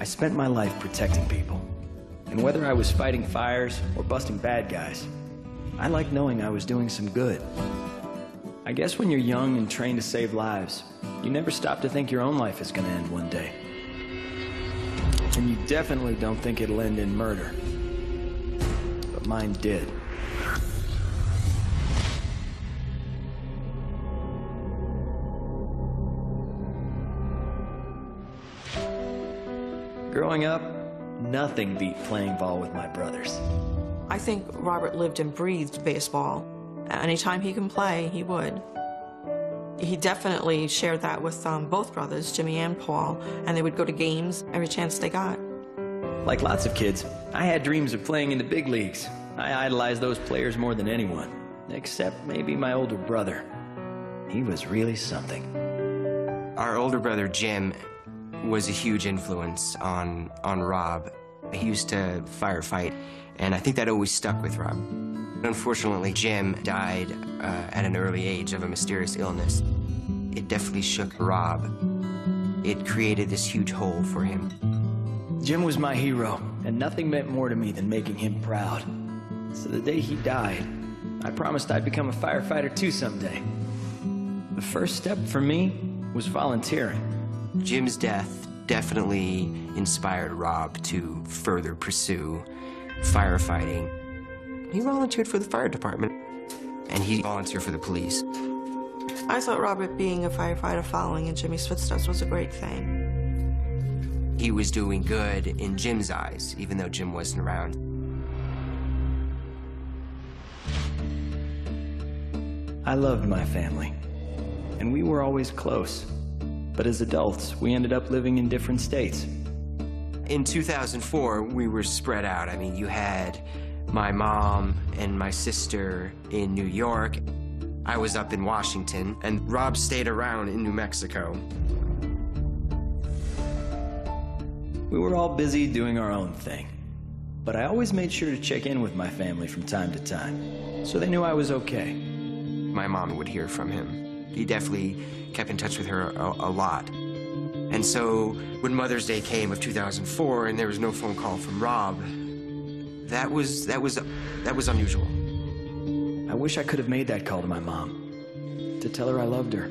I spent my life protecting people. And whether I was fighting fires or busting bad guys, I liked knowing I was doing some good. I guess when you're young and trained to save lives, you never stop to think your own life is gonna end one day. And you definitely don't think it'll end in murder. But mine did. Growing up, nothing beat playing ball with my brothers. I think Robert lived and breathed baseball. Anytime he can play, he would. He definitely shared that with both brothers, Jimmy and Paul, and they would go to games every chance they got. Like lots of kids, I had dreams of playing in the big leagues. I idolized those players more than anyone, except maybe my older brother. He was really something. Our older brother, Jim, was a huge influence on Rob. He used to firefight, and I think that always stuck with Rob. Unfortunately, Jim died at an early age of a mysterious illness. It definitely shook Rob. It created this huge hole for him. Jim was my hero, and nothing meant more to me than making him proud. So the day he died, I promised I'd become a firefighter too someday. The first step for me was volunteering. Jim's death definitely inspired Rob to further pursue firefighting. He volunteered for the fire department, and he volunteered for the police. I thought Robert being a firefighter following in Jimmy's footsteps was a great thing. He was doing good in Jim's eyes, even though Jim wasn't around. I loved my family, and we were always close. But as adults, we ended up living in different states. In 2004, we were spread out. I mean, you had my mom and my sister in New York. I was up in Washington, and Rob stayed around in New Mexico. We were all busy doing our own thing. But I always made sure to check in with my family from time to time, so they knew I was okay. My mom would hear from him. He definitely kept in touch with her a lot. And so when Mother's Day came of 2004 and there was no phone call from Rob, that was unusual. I wish I could have made that call to my mom, to tell her I loved her.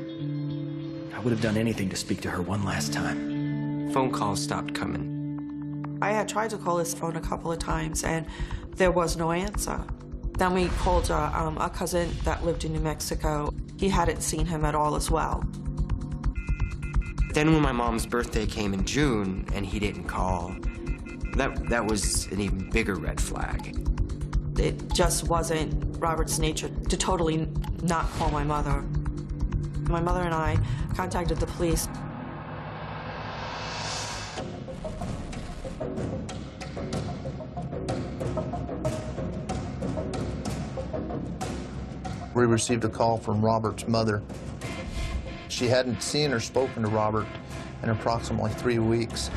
I would have done anything to speak to her one last time. Phone calls stopped coming. I had tried to call his phone a couple of times, and there was no answer. Then we called a cousin that lived in New Mexico. He hadn't seen him at all as well. Then when my mom's birthday came in June and he didn't call, that was an even bigger red flag. It just wasn't Robert's nature to totally not call my mother. My mother and I contacted the police. We received a call from Robert's mother. She hadn't seen or spoken to Robert in approximately 3 weeks.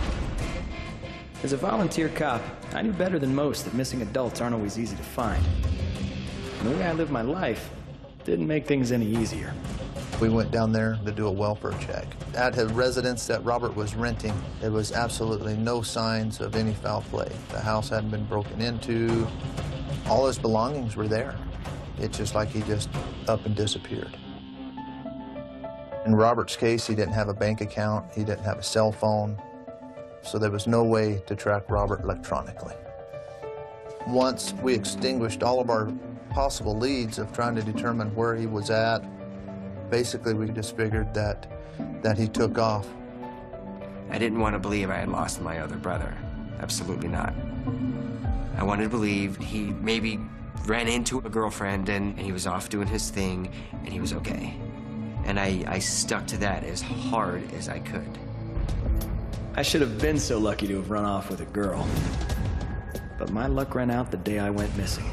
As a volunteer cop, I knew better than most that missing adults aren't always easy to find. And the way I lived my life didn't make things any easier. We went down there to do a welfare check. At a residence that Robert was renting, there was absolutely no signs of any foul play. The house hadn't been broken into. All his belongings were there. It's just like he just up and disappeared. In Robert's case, he didn't have a bank account, he didn't have a cell phone, so there was no way to track Robert electronically. Once we extinguished all of our possible leads of trying to determine where he was at, basically we just figured that he took off. I didn't want to believe I had lost my other brother. Absolutely not. I wanted to believe he maybe ran into a girlfriend and he was off doing his thing and he was okay. And I stuck to that as hard as I could. I should have been so lucky to have run off with a girl. But my luck ran out the day I went missing.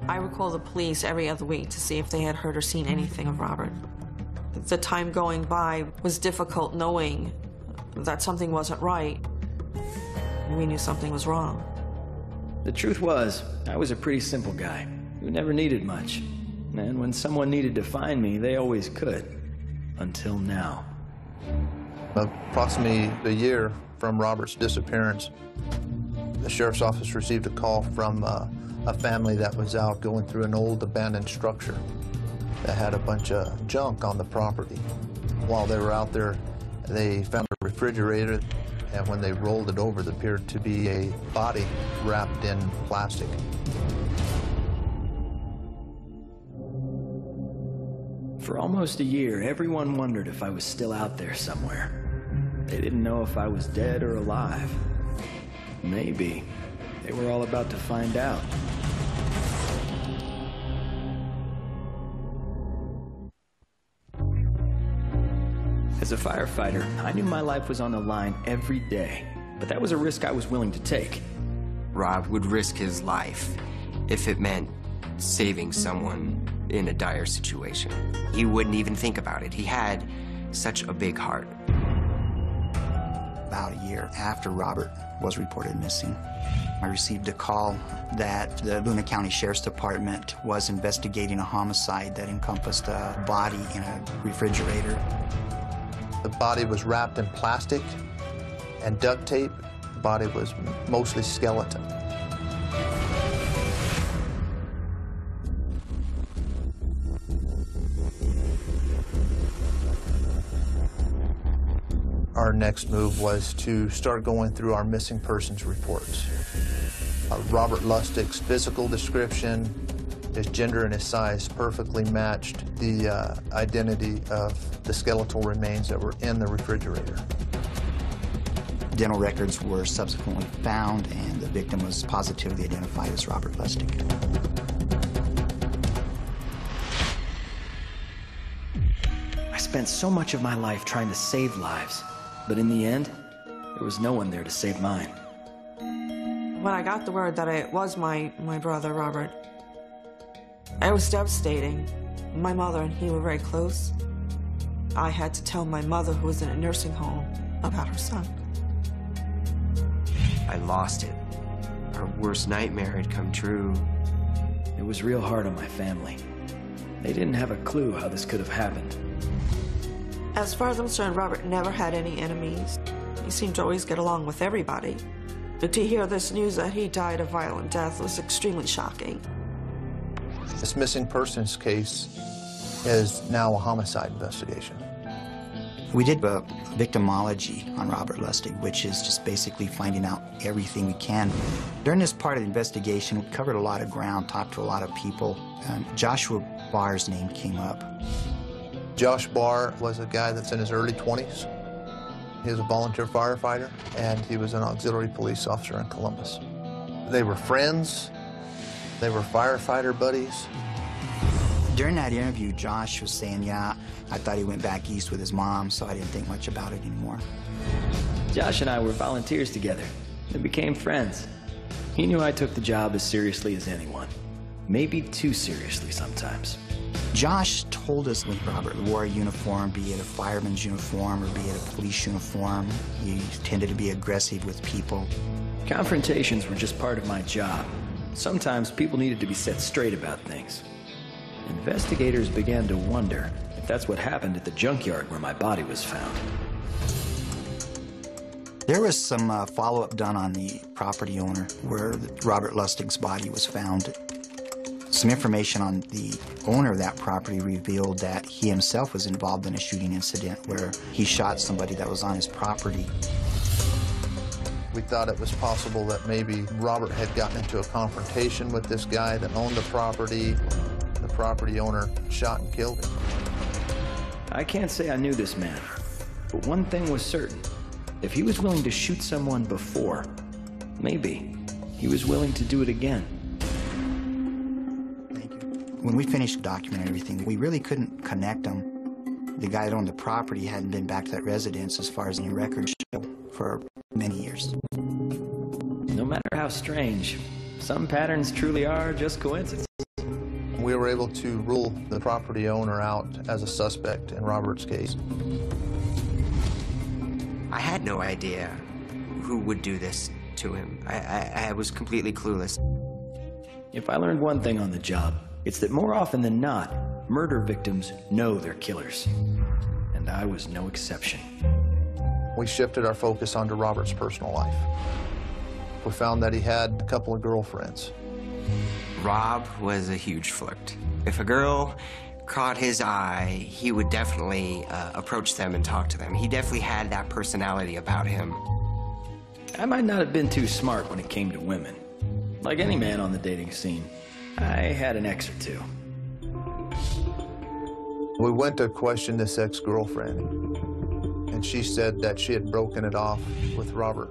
I would call the police every other week to see if they had heard or seen anything of Robert. The time going by was difficult, knowing that something wasn't right. We knew something was wrong. The truth was, I was a pretty simple guy who never needed much. And when someone needed to find me, they always could. Until now. Approximately a year from Robert's disappearance, the sheriff's office received a call from a family that was out going through an old abandoned structure that had a bunch of junk on the property. While they were out there, they found a refrigerator, and when they rolled it over, there appeared to be a body wrapped in plastic. For almost a year, everyone wondered if I was still out there somewhere. They didn't know if I was dead or alive. Maybe. They were all about to find out. As a firefighter, I knew my life was on the line every day, but that was a risk I was willing to take. Rob would risk his life if it meant saving someone in a dire situation. He wouldn't even think about it. He had such a big heart. About a year after Robert was reported missing, I received a call that the Luna County Sheriff's Department was investigating a homicide that encompassed a body in a refrigerator. The body was wrapped in plastic and duct tape. The body was mostly skeleton. Our next move was to start going through our missing persons reports. Robert Lustig's physical description, his gender and his size perfectly matched the identity of the skeletal remains that were in the refrigerator. Dental records were subsequently found, and the victim was positively identified as Robert Lustig. I spent so much of my life trying to save lives, but in the end, there was no one there to save mine. When I got the word that it was my brother, Robert, it was devastating. My mother and he were very close. I had to tell my mother, who was in a nursing home, about her son. I lost it. Our worst nightmare had come true. It was real hard on my family. They didn't have a clue how this could have happened. As far as I'm concerned, Robert never had any enemies. He seemed to always get along with everybody. But to hear this news that he died a violent death was extremely shocking. This missing persons case is now a homicide investigation. We did a victimology on Robert Lustig, which is just basically finding out everything we can. During this part of the investigation, we covered a lot of ground, talked to a lot of people, and Joshua Barr's name came up. Josh Barr was a guy that's in his early 20s. He was a volunteer firefighter, and he was an auxiliary police officer in Columbus. They were friends. They were firefighter buddies. During that interview, Josh was saying, yeah, I thought he went back east with his mom, so I didn't think much about it anymore. Josh and I were volunteers together and became friends. He knew I took the job as seriously as anyone, maybe too seriously sometimes. Josh told us when Robert wore a uniform, be it a fireman's uniform or be it a police uniform, he tended to be aggressive with people. Confrontations were just part of my job. Sometimes people needed to be set straight about things. Investigators began to wonder if that's what happened at the junkyard where my body was found. There was some follow-up done on the property owner where Robert Lustig's body was found. Some information on the owner of that property revealed that he himself was involved in a shooting incident where he shot somebody that was on his property. We thought it was possible that maybe Robert had gotten into a confrontation with this guy that owned the property. The property owner shot and killed him. I can't say I knew this man, but one thing was certain. If he was willing to shoot someone before, maybe he was willing to do it again. When we finished documenting everything, we really couldn't connect them. The guy that owned the property hadn't been back to that residence as far as any records show for many years. No matter how strange, some patterns truly are just coincidence. We were able to rule the property owner out as a suspect in Robert's case. I had no idea who would do this to him. I was completely clueless. If I learned one thing on the job, it's that more often than not, murder victims know their killers. And I was no exception. We shifted our focus onto Robert's personal life. We found that he had a couple of girlfriends. Rob was a huge flirt. If a girl caught his eye, he would definitely approach them and talk to them. He definitely had that personality about him. I might not have been too smart when it came to women. Like any man on the dating scene, I had an ex or two. We went to question this ex-girlfriend, and she said that she had broken it off with Robert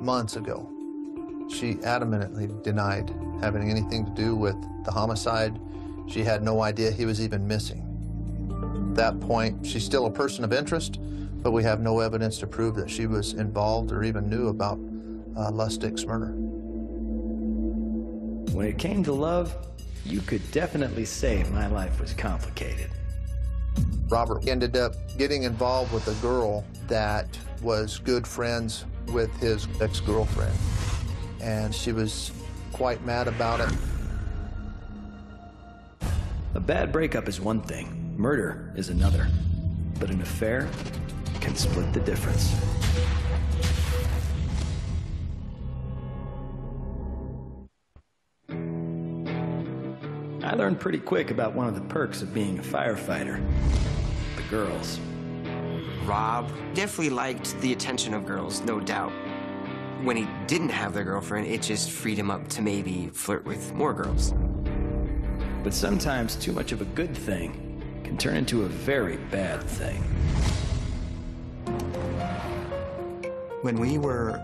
months ago. She adamantly denied having anything to do with the homicide. She had no idea he was even missing. At that point, she's still a person of interest, but we have no evidence to prove that she was involved or even knew about Lustig's murder. When it came to love, you could definitely say my life was complicated. Robert ended up getting involved with a girl that was good friends with his ex-girlfriend, and she was quite mad about it. A bad breakup is one thing, murder is another. But an affair can split the difference. I learned pretty quick about one of the perks of being a firefighter. The girls. Rob definitely liked the attention of girls, no doubt. When he didn't have their girlfriend, it just freed him up to maybe flirt with more girls. But sometimes too much of a good thing can turn into a very bad thing. When we were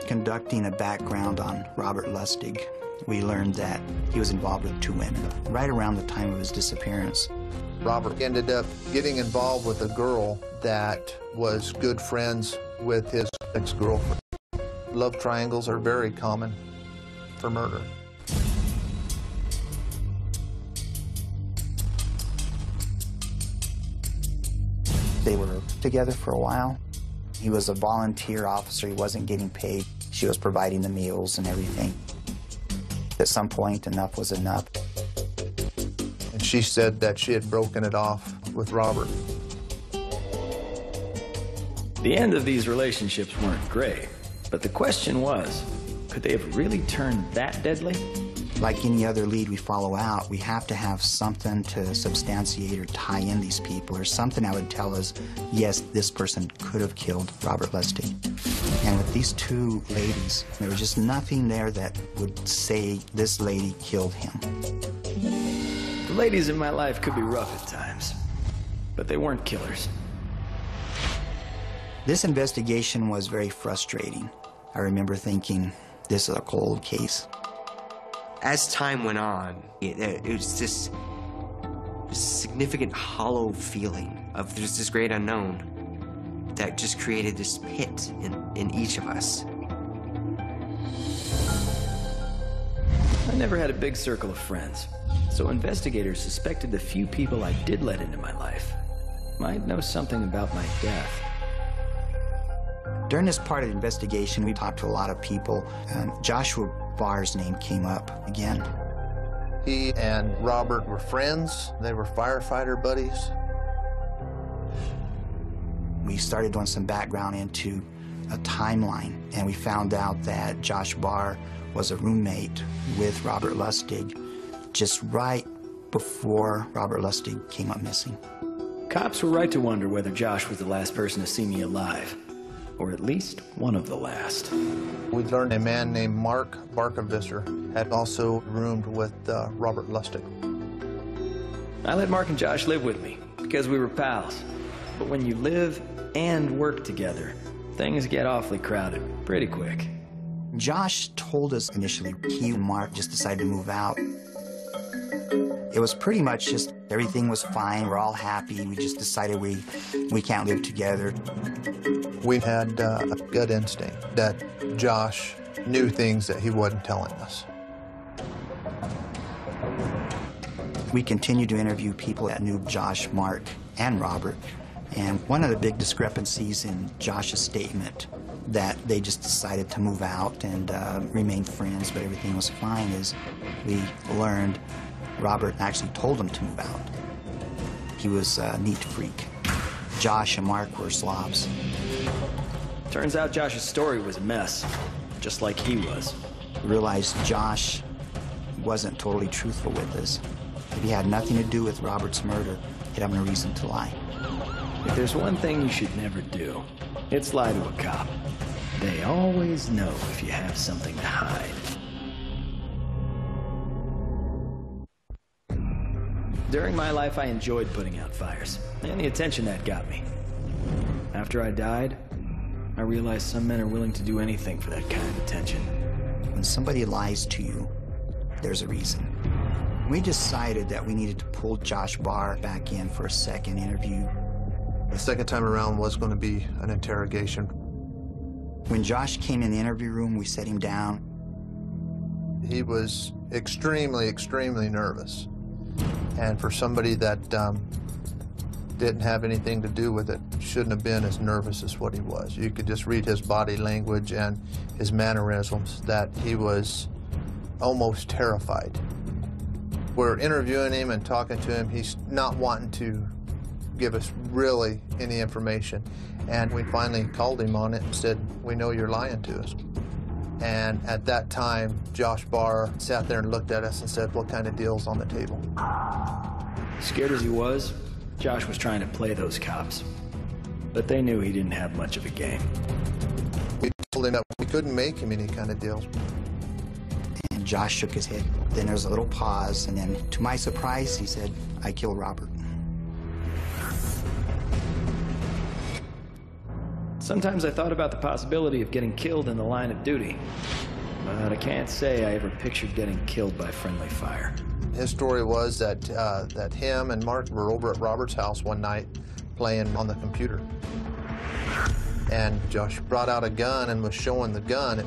conducting a background on Robert Lustig, we learned that he was involved with two women right around the time of his disappearance. Robert ended up getting involved with a girl that was good friends with his ex-girlfriend. Love triangles are very common for murder. They were together for a while. He was a volunteer officer. He wasn't getting paid. She was providing the meals and everything. At some point, enough was enough. And she said that she had broken it off with Robert. The end of these relationships weren't great, but the question was, could they have really turned that deadly? Like any other lead we follow out, we have to have something to substantiate or tie in these people, or something that would tell us, yes, this person could have killed Robert Lustig. And with these two ladies, there was just nothing there that would say this lady killed him. The ladies in my life could be rough at times, but they weren't killers. This investigation was very frustrating. I remember thinking, this is a cold case. As time went on, it was this significant hollow feeling of there's this great unknown that just created this pit in each of us. I never had a big circle of friends, so investigators suspected the few people I did let into my life might know something about my death. During this part of the investigation, we talked to a lot of people. Joshua Barr's name came up again. He and Robert were friends. They were firefighter buddies. We started doing some background into a timeline, and we found out that Josh Barr was a roommate with Robert Lustig just right before Robert Lustig came up missing. Cops were right to wonder whether Josh was the last person to see me alive, or at least one of the last. We learned a man named Mark Barkovisser had also roomed with Robert Lustig. I let Mark and Josh live with me because we were pals. But when you live and work together, things get awfully crowded pretty quick. Josh told us initially he and Mark just decided to move out. It was pretty much just everything was fine, we're all happy, we just decided we can't live together. We had a gut instinct that Josh knew things that he wasn't telling us. We continued to interview people that knew Josh, Mark, and Robert. And one of the big discrepancies in Josh's statement that they just decided to move out and remain friends, but everything was fine, is we learned Robert actually told him to move out. He was a neat freak. Josh and Mark were slobs. Turns out Josh's story was a mess, just like he was. We realized Josh wasn't totally truthful with us. If he had nothing to do with Robert's murder, he'd have no reason to lie. If there's one thing you should never do, it's lie to a cop. They always know if you have something to hide. During my life, I enjoyed putting out fires, and the attention that got me. After I died, I realized some men are willing to do anything for that kind of attention. When somebody lies to you, there's a reason. We decided that we needed to pull Josh Barr back in for a second interview. The second time around was going to be an interrogation. When Josh came in the interview room, we set him down. He was extremely, extremely nervous. And for somebody that didn't have anything to do with it, shouldn't have been as nervous as what he was. You could just read his body language and his mannerisms that he was almost terrified. We're interviewing him and talking to him. He's not wanting to give us really any information. And we finally called him on it and said, "We know you're lying to us." And at that time, Josh Barr sat there and looked at us and said, "What kind of deal's on the table?" Scared as he was, Josh was trying to play those cops. But they knew he didn't have much of a game. We told him that we couldn't make him any kind of deals. And Josh shook his head. Then there was a little pause, and then, to my surprise, he said, "I killed Robert." Sometimes I thought about the possibility of getting killed in the line of duty. But I can't say I ever pictured getting killed by friendly fire. His story was that, that him and Mark were over at Robert's house one night playing on the computer. And Josh brought out a gun and was showing the gun.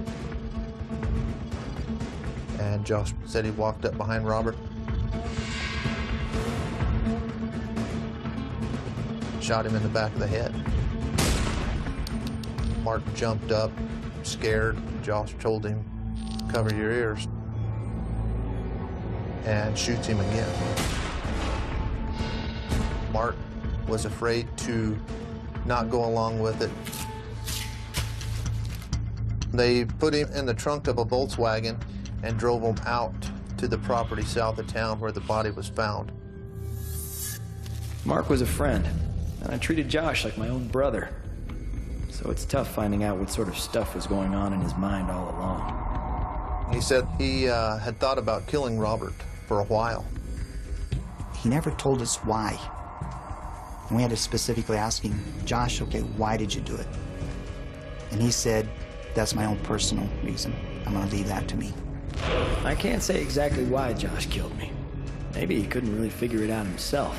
And Josh said he walked up behind Robert, shot him in the back of the head. Mark jumped up, scared. Josh told him, "Cover your ears," and shoots him again. Mark was afraid to not go along with it. They put him in the trunk of a Volkswagen and drove him out to the property south of town where the body was found. Mark was a friend, and I treated Josh like my own brother. So it's tough finding out what sort of stuff was going on in his mind all along. He said he had thought about killing Robert for a while. He never told us why. And we had to specifically ask him, "Josh, okay, why did you do it?" And he said, "That's my own personal reason. I'm going to leave that to me." I can't say exactly why Josh killed me. Maybe he couldn't really figure it out himself.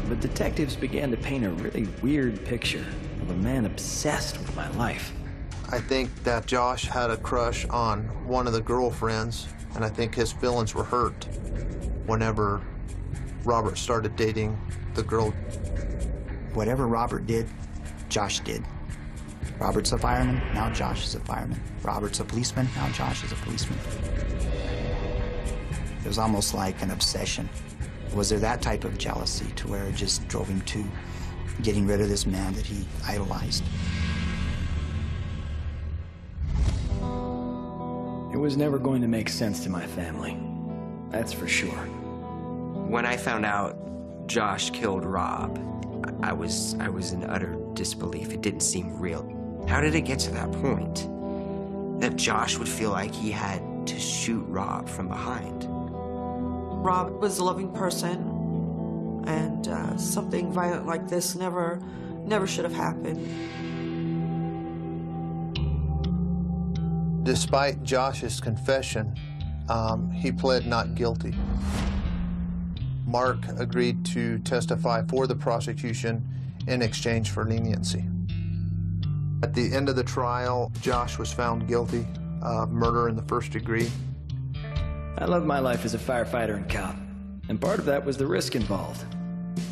But detectives began to paint a really weird picture of a man obsessed with my life. I think that Josh had a crush on one of the girlfriends, and I think his feelings were hurt whenever Robert started dating the girl. Whatever Robert did, Josh did. Robert's a fireman, now Josh is a fireman. Robert's a policeman, now Josh is a policeman. It was almost like an obsession. Was there that type of jealousy to where it just drove him to getting rid of this man that he idolized? It was never going to make sense to my family. That's for sure. When I found out Josh killed Rob, I was in utter disbelief. It didn't seem real. How did it get to that point? That Josh would feel like he had to shoot Rob from behind? Rob was a loving person, and something violent like this never should have happened. Despite Josh's confession, he pled not guilty. Mark agreed to testify for the prosecution in exchange for leniency. At the end of the trial, Josh was found guilty of murder in the first degree. I loved my life as a firefighter and cop, and part of that was the risk involved.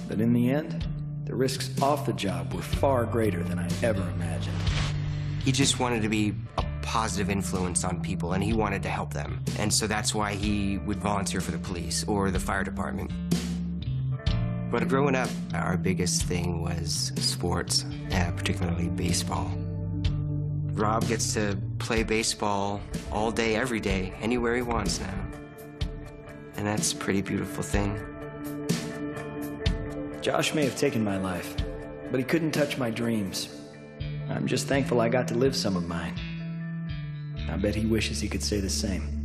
But in the end, the risks off the job were far greater than I ever imagined. He just wanted to be a positive influence on people, and he wanted to help them. And so that's why he would volunteer for the police or the fire department. But growing up, our biggest thing was sports, particularly baseball. Rob gets to play baseball all day, every day, anywhere he wants now. And that's a pretty beautiful thing. Josh may have taken my life, but he couldn't touch my dreams. I'm just thankful I got to live some of mine. I bet he wishes he could say the same.